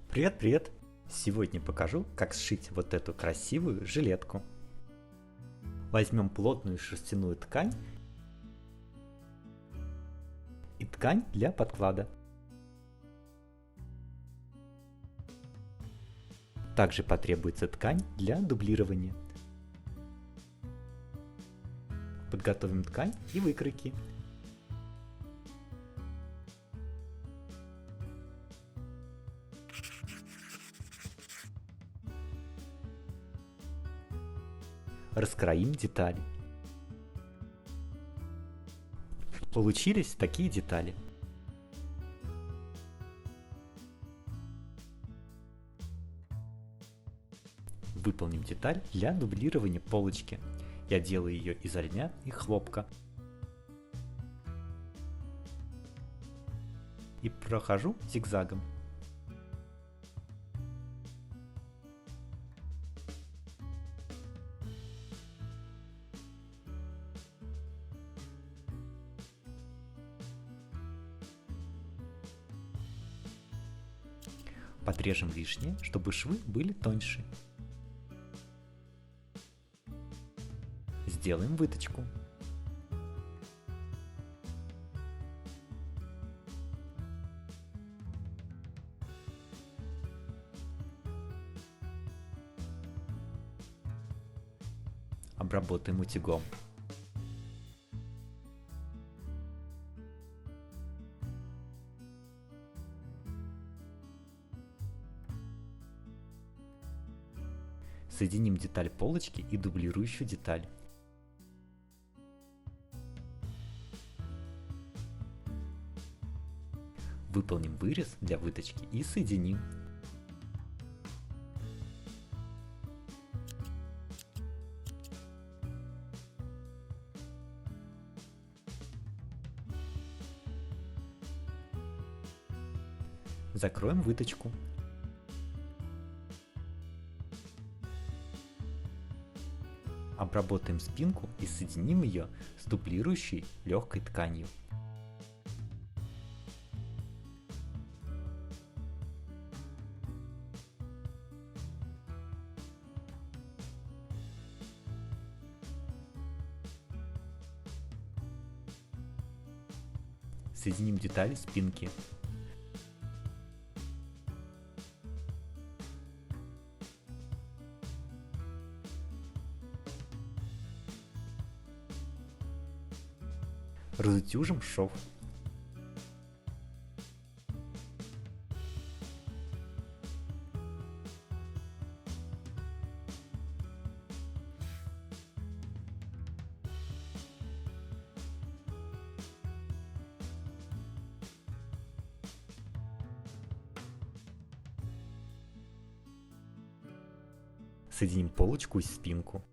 Привет! Сегодня покажу, как сшить вот эту красивую жилетку. Возьмем плотную шерстяную ткань и ткань для подклада. Также потребуется ткань для дублирования. Подготовим ткань и выкройки. Раскроим детали. Получились такие детали. Выполним деталь для дублирования полочки. Я делаю ее из льна и хлопка. И прохожу зигзагом. Подрежем лишнее, чтобы швы были тоньше. Сделаем выточку. Обработаем утюгом. Соединим деталь полочки и дублирующую деталь. Выполним вырез для выточки и соединим. Закроем выточку. Обработаем спинку и соединим ее с дублирующей легкой тканью. Соединим детали спинки. Разутюжим шов. Соединим полочку и спинку.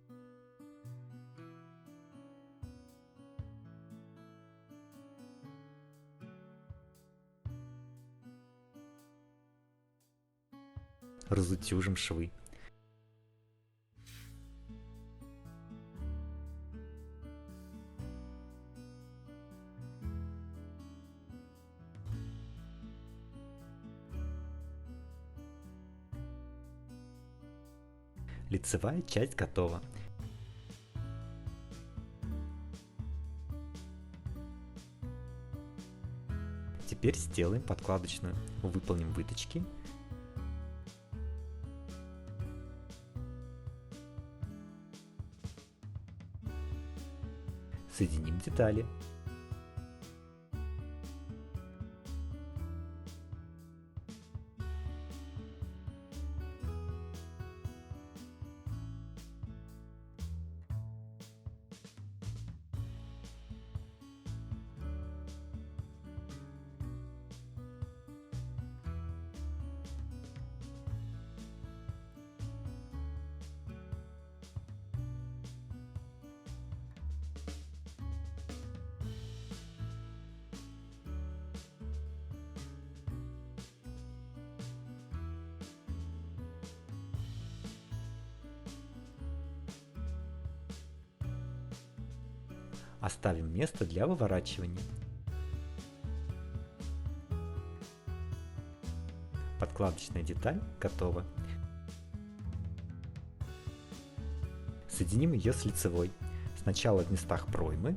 Разутюжим швы. Лицевая часть готова. Теперь сделаем подкладочную. Выполним выточки. Соединим детали. Оставим место для выворачивания. подкладочная деталь готова. Соединим ее с лицевой. Сначала в местах проймы.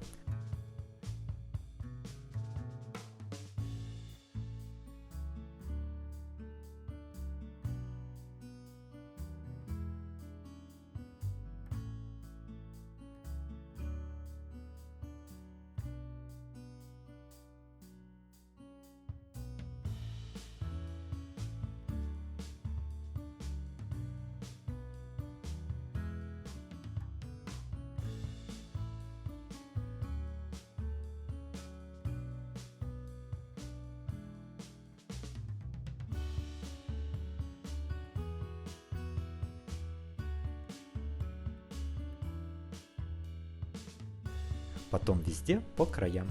Потом везде по краям.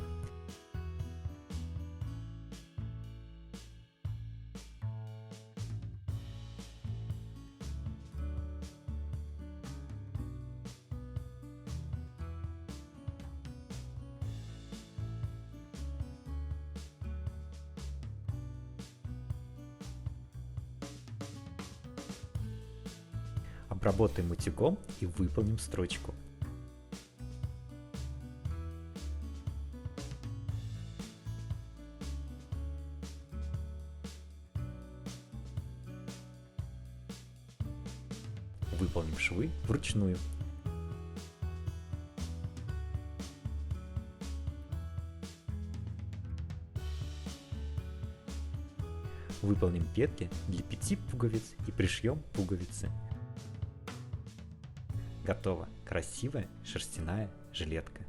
Обработаем утюгом и выполним строчку. Выполним швы вручную. Выполним петли для 5 пуговиц и пришьем пуговицы. Готово! Красивая шерстяная жилетка.